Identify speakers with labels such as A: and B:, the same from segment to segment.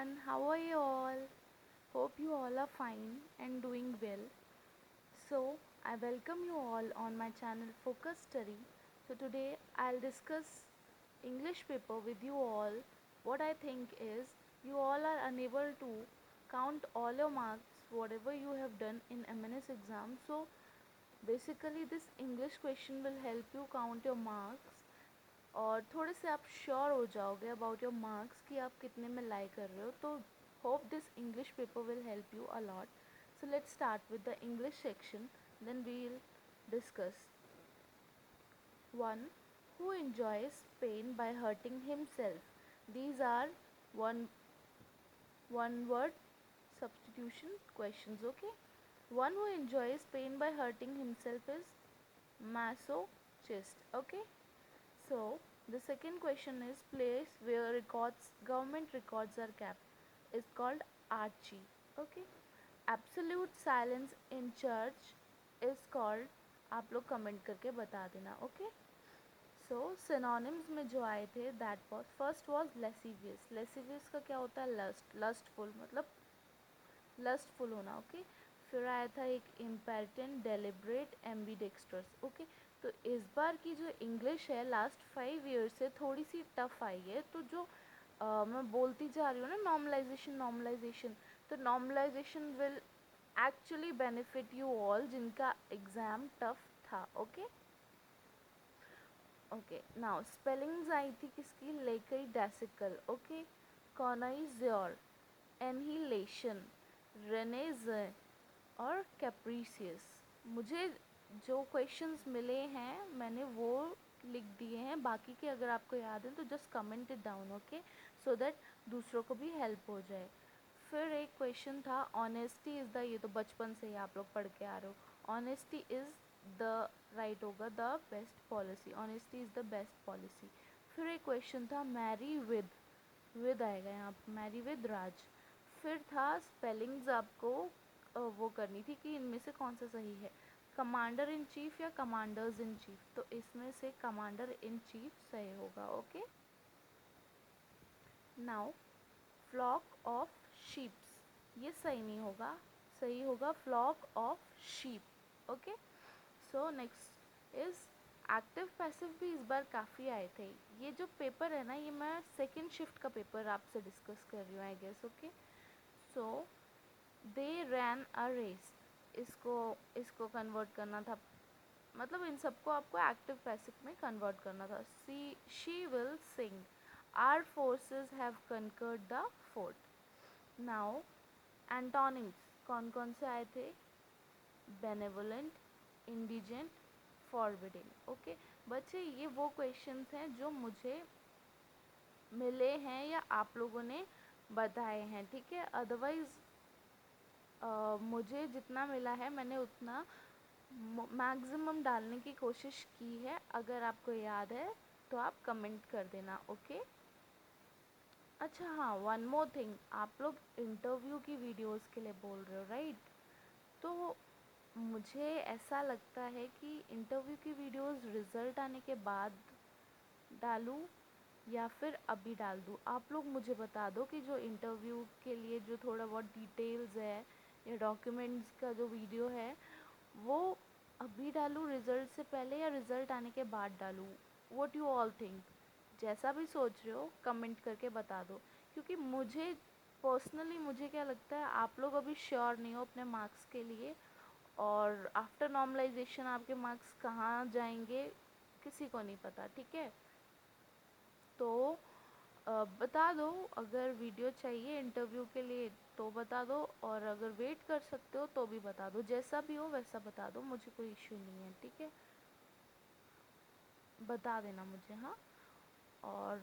A: everyone, how are you all? Hope you all are fine and doing well. So, I welcome you all on my channel Focus Study. So, today I'll discuss English paper with you all. What I think is you all are unable to count all your marks, whatever you have done in MNS exam. So, basically, this English question will help you count your marks और थोड़े से आप sure हो जाओगे about your marks कि आप कितने में लाई कर रहे हो. तो hope this English paper will help you a lot. So let's start with the English section, then we will discuss. 1. Who enjoys pain by hurting himself? These are one word substitution questions, okay? One who enjoys pain by hurting himself is masochist, okay? So, the second question is place where government records are kept is called Archie. Okay. Absolute silence in church is called, आप लोग comment करके बता देना. Okay. सो synonyms में जो आए थे that was first was लेसिवियस. लेसिवियस का क्या होता है? लस्टफुल, मतलब लस्टफुल होना. ओके. फिर आया था एक इम्पेरेंट, डेलिब्रेट, एम्बीडेक्स्ट्रस. ओके. तो इस बार की जो इंग्लिश है लास्ट 5 ईयर से थोड़ी सी टफ आई है. तो जो मैं बोलती जा रही हूँ ना, नॉर्मलाइजेशन, तो normalisation will actually benefit you all जिनका एग्ज़ाम टफ था. ओके. ओके. नाउ स्पेलिंग्स आई थी किसकी? लेकई डेसिकल. ओके. कॉनाइज्योर, एनहिलेशन, रेनेज और कैप्रीसियस. मुझे जो क्वेश्चंस मिले हैं मैंने वो लिख दिए हैं. बाकी के अगर आपको याद है तो just comment it down. Okay. So that दूसरों को भी हेल्प हो जाए. फिर एक क्वेश्चन था ऑनेस्टी इज़ द, ये तो बचपन से ही आप लोग पढ़ के आ रहे हो. ऑनेस्टी इज़ द राइट होगा the best policy. Honesty is the best policy. फिर एक क्वेश्चन था मैरी विद आएगा यहाँ पर, मैरी विद राज. फिर था स्पेलिंग्स आपको वो करनी थी कि इनमें से कौन सा सही है, कमांडर इन चीफ या कमांडर्स इन चीफ. तो इसमें से कमांडर इन चीफ सही होगा. Okay. Now flock of sheeps, ये सही नहीं होगा, सही होगा flock of sheep. Okay. So next is active passive. भी इस बार काफ़ी आए थे. ये जो पेपर है ना, ये मैं सेकेंड शिफ्ट का पेपर आपसे डिस्कस कर रही हूँ I guess. Okay. So they ran a race, इसको इसको कन्वर्ट करना था, मतलब इन सबको आपको एक्टिव पैसिव में कन्वर्ट करना था. She will sing, our forces have conquered the fort. Now antonyms कौन कौन से आए थे? Benevolent, indigent, forbidding. ओके. बच्चे ये वो क्वेश्चंस हैं जो मुझे मिले हैं या आप लोगों ने बताए हैं. ठीक है. अदरवाइज़ मुझे जितना मिला है मैंने उतना मैक्सिमम डालने की कोशिश की है. अगर आपको याद है तो आप कमेंट कर देना. ओके. अच्छा हाँ, वन मोर थिंग, आप लोग इंटरव्यू की वीडियोस के लिए बोल रहे हो राइट? तो मुझे ऐसा लगता है कि इंटरव्यू की वीडियोस रिज़ल्ट आने के बाद डालूँ या फिर अभी डाल दूँ. आप लोग मुझे बता दो कि जो इंटरव्यू के लिए जो थोड़ा बहुत डिटेल्स है या डॉक्यूमेंट्स का जो वीडियो है वो अभी डालूँ रिज़ल्ट से पहले या रिज़ल्ट आने के बाद डालूँ. What you all think? जैसा भी सोच रहे हो कमेंट करके बता दो. क्योंकि मुझे पर्सनली मुझे क्या लगता है, आप लोग अभी श्योर नहीं हो अपने मार्क्स के लिए, और आफ्टर नॉर्मलाइजेशन आपके मार्क्स कहाँ जाएंगे किसी को नहीं पता. ठीक है. तो बता दो, अगर वीडियो चाहिए इंटरव्यू के लिए तो बता दो, और अगर वेट कर सकते हो तो भी बता दो. जैसा भी हो वैसा बता दो, मुझे कोई इश्यू नहीं है. ठीक है. बता देना मुझे. हाँ. और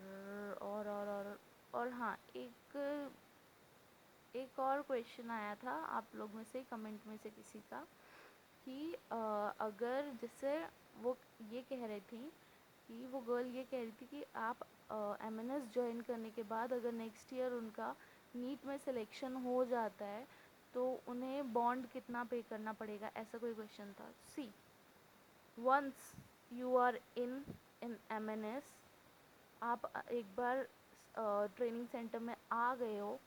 A: हाँ, एक और क्वेश्चन आया था आप लोग में से, कमेंट में से किसी का, कि अगर जैसे वो ये कह रही थी कि वो गर्ल ये कह रही थी कि आप एमएनएस ज्वाइन करने के बाद अगर नेक्स्ट ईयर उनका नीट में सिलेक्शन हो जाता है तो उन्हें बॉन्ड कितना पे करना पड़ेगा, ऐसा कोई क्वेश्चन था. See, once you are in MNS, आप एक बार ट्रेनिंग सेंटर में आ गए हो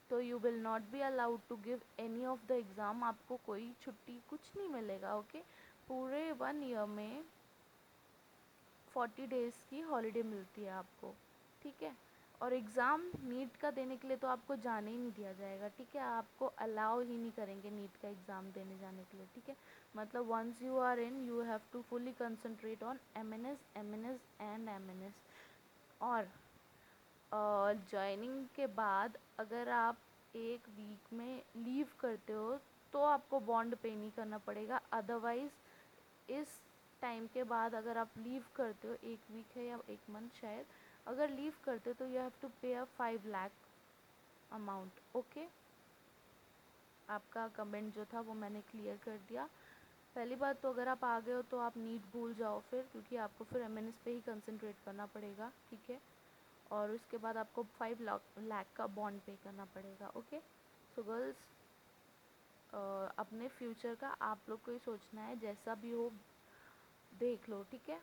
A: तो you will not be allowed to give any of the exam, आपको कोई छुट्टी कुछ नहीं मिलेगा, ओके। पूरे 1 ईयर में 40 डेज़ की हॉलीडे मिलती है आपको, ठीक है। और एग्ज़ाम नीट का देने के लिए तो आपको जाने ही नहीं दिया जाएगा, ठीक है, आपको अलाउ ही नहीं करेंगे नीट का एग्ज़ाम देने जाने के लिए, ठीक है। मतलब once you are in, you have to fully concentrate on M N S. और जॉइनिंग के बाद अगर आप 1 वीक में लीव करते हो तो आपको बॉन्ड पे नहीं करना पड़ेगा, अदरवाइज़ इस टाइम के बाद अगर आप लीव करते हो, 1 वीक है या 1 मंथ शायद, अगर लीव करते हो तो यू हैव टू पे अ 5 लाख अमाउंट, ओके। आपका कमेंट जो था वो मैंने क्लियर कर दिया। पहली बात तो अगर आप आ गए हो तो आप नीट भूल जाओ फिर, क्योंकि आपको फिर एमएनएस पे ही कंसंट्रेट करना पड़ेगा, ठीक है। और उसके बाद आपको 5 लाख का बॉन्ड पे करना पड़ेगा, ओके। सो गर्ल्स, अपने फ्यूचर का आप लोग को ही सोचना है, जैसा भी हो देख लो, ठीक है।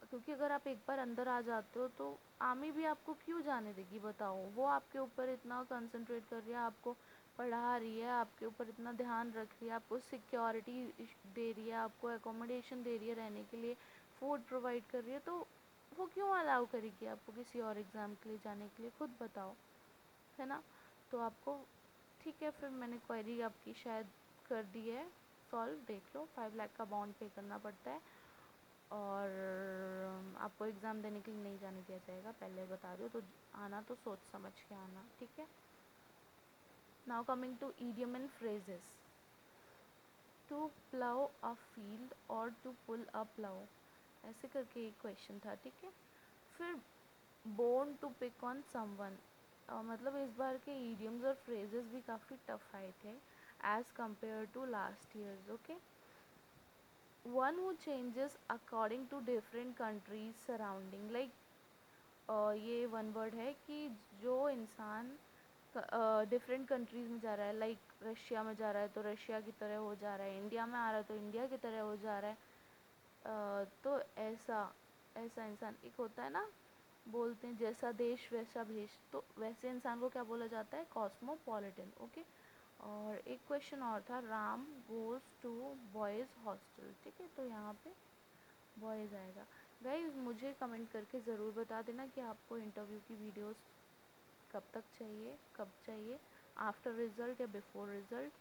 A: क्योंकि अगर आप एक बार अंदर आ जाते हो तो आर्मी भी आपको क्यों जाने देगी बताओ। वो आपके ऊपर इतना कंसंट्रेट कर रही है, आपको पढ़ा रही है, आपके ऊपर इतना ध्यान रख रही है, आपको सिक्योरिटी दे रही है, आपको एकोमोडेशन दे रही है रहने के लिए, फूड प्रोवाइड कर रही है, तो वो क्यों अलाउ करेगी आपको किसी और एग्ज़ाम के लिए जाने के लिए, खुद बताओ, है ना। तो आपको, ठीक है, फिर मैंने क्वेरी आपकी शायद कर दी है सॉल्व, देख लो, 5 लाख का बॉन्ड पे करना पड़ता है। और आपको एग्ज़ाम देने के लिए नहीं जाने दिया जाएगा, पहले बता रही हूँ, तो आना तो सोच समझ के आना, ठीक है। Now coming to idiom and phrases. To plough a field और टू पुल अ प्लाउ, ऐसे करके एक क्वेश्चन था, ठीक है। फिर born to pick on someone, मतलब इस बार के इडियम्स और फ्रेजेस भी काफ़ी टफ आए थे as compare to last years, okay. One who changes according to different countries surrounding, like ये वन वर्ड है कि जो इंसान डिफरेंट कंट्रीज़ में जा रहा है, लाइक रशिया में जा रहा है तो रशिया की तरह हो जा रहा है, इंडिया में आ रहा है तो इंडिया की तरह हो जा रहा है, तो ऐसा ऐसा इंसान, एक होता है ना, बोलते हैं जैसा देश वैसा भेष, तो वैसे इंसान को क्या बोला जाता है, कॉस्मोपॉलिटन, ओके। और एक क्वेश्चन और था, Ram goes to boys hostel, ठीक है, तो यहाँ पे बॉयज़ आएगा। गाइज मुझे कमेंट करके ज़रूर बता देना कि आपको इंटरव्यू की वीडियोस कब तक चाहिए, कब चाहिए, आफ्टर रिज़ल्ट या बिफोर रिज़ल्ट,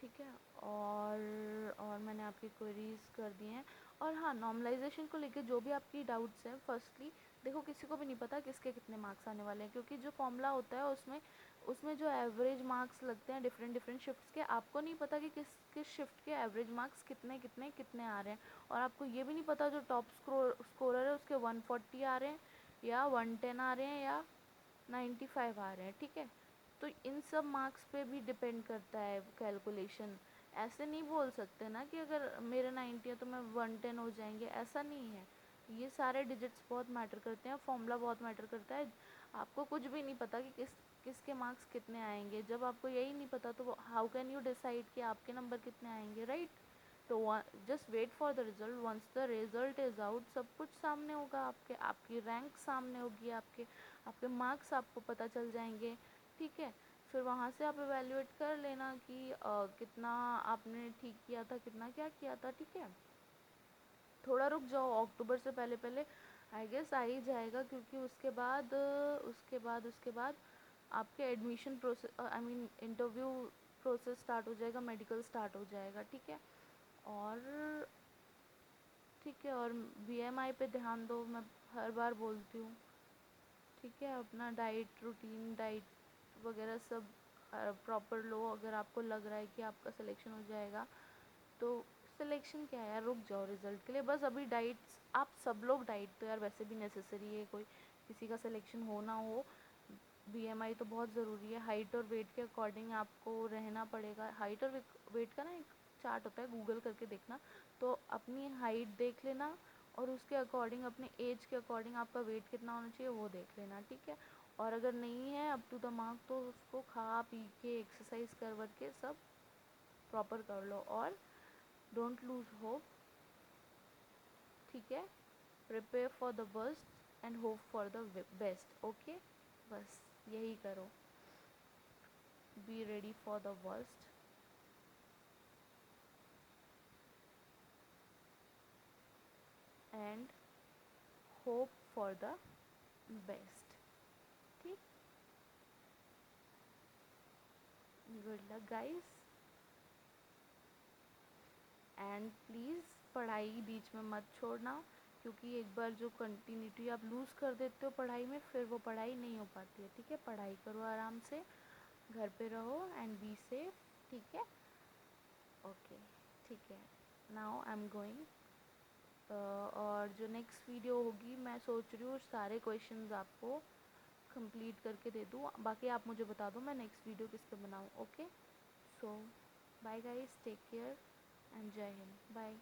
A: ठीक है। और मैंने आपकी क्वेरीज कर दी हैं। और हाँ, नॉर्मलाइजेशन को लेके जो भी आपकी डाउट्स हैं, फर्स्टली देखो किसी को भी नहीं पता किसके कितने मार्क्स आने वाले हैं, क्योंकि जो फॉर्मूला होता है उसमें उसमें जो एवरेज मार्क्स लगते हैं डिफरेंट डिफरेंट शिफ्ट्स के, आपको नहीं पता कि किस किस शिफ्ट के एवरेज मार्क्स कितने कितने कितने आ रहे हैं। और आपको ये भी नहीं पता जो टॉप स्कोरर है उसके 140 आ रहे हैं या 110 आ रहे हैं या 95 आ रहे हैं, ठीक है। तो इन सब मार्क्स पे भी डिपेंड करता है कैलकुलेशन। ऐसे नहीं बोल सकते ना कि अगर मेरे 90 है तो मैं 110 हो जाएंगे, ऐसा नहीं है। ये सारे डिजिट्स बहुत मैटर करते हैं, फॉर्मूला बहुत मैटर करता है। आपको कुछ भी नहीं पता कि किसके मार्क्स कितने आएंगे, जब आपको यही नहीं पता तो हाउ कैन यू डिसाइड कि आपके नंबर कितने आएंगे, राइट। तो just wait for the result, once the result is out सब कुछ सामने होगा, आपके आपकी रैंक सामने होगी, आपके आपके मार्क्स आपको पता चल जाएंगे, ठीक है। फिर वहाँ से आप एवेल्यूएट कर लेना कि कितना आपने ठीक किया था, कितना क्या किया था, ठीक है। थोड़ा रुक जाओ, अक्टूबर से पहले पहले आई गेस आ ही जाएगा, क्योंकि उसके बाद आपके admission process, I mean interview process start हो जाएगा, मेडिकल स्टार्ट हो जाएगा, ठीक है। और ठीक है, और बीएमआई पे ध्यान दो, मैं हर बार बोलती हूँ, ठीक है। अपना डाइट रूटीन, डाइट वगैरह सब प्रॉपर लो। अगर आपको लग रहा है कि आपका सिलेक्शन हो जाएगा तो सिलेक्शन क्या है यार, रुक जाओ रिज़ल्ट के लिए, बस अभी डाइट्स, आप सब लोग डाइट तो यार वैसे भी नेसेसरी है, कोई किसी का सिलेक्शन हो ना हो, बीएमआई तो बहुत ज़रूरी है। हाइट और वेट के अकॉर्डिंग आपको रहना पड़ेगा। हाइट और वेट का ना एक चार्ट होता है, गूगल करके देखना, तो अपनी हाइट देख लेना और उसके अकॉर्डिंग अपने एज के अकॉर्डिंग आपका वेट कितना होना चाहिए वो देख लेना, ठीक है। और अगर नहीं है अप टू द मार्क तो उसको खा पी के एक्सरसाइज कर के सब प्रॉपर कर लो, और डोंट लूज़ होप, ठीक है। Prepare for the worst and hope for the best, okay. बस यही करो। Be ready for the worst and hope for the best. ठीक, good luck guys. And please पढ़ाई बीच में मत छोड़ना, क्योंकि एक बार जो कंटिन्यूटी आप लूज़ कर देते हो पढ़ाई में, फिर वो पढ़ाई नहीं हो पाती है। ठीक है, पढ़ाई करो आराम से, घर पे रहो एंड बी सेफ। ठीक है, ओके, ठीक है। Now I am going. और जो नेक्स्ट वीडियो होगी, मैं सोच रही हूँ सारे क्वेश्चंस आपको कंप्लीट करके दे दूँ। बाकी आप मुझे बता दो मैं नेक्स्ट वीडियो किस पे बनाऊँ। Okay, so bye guys, take care and Jai Hind, bye.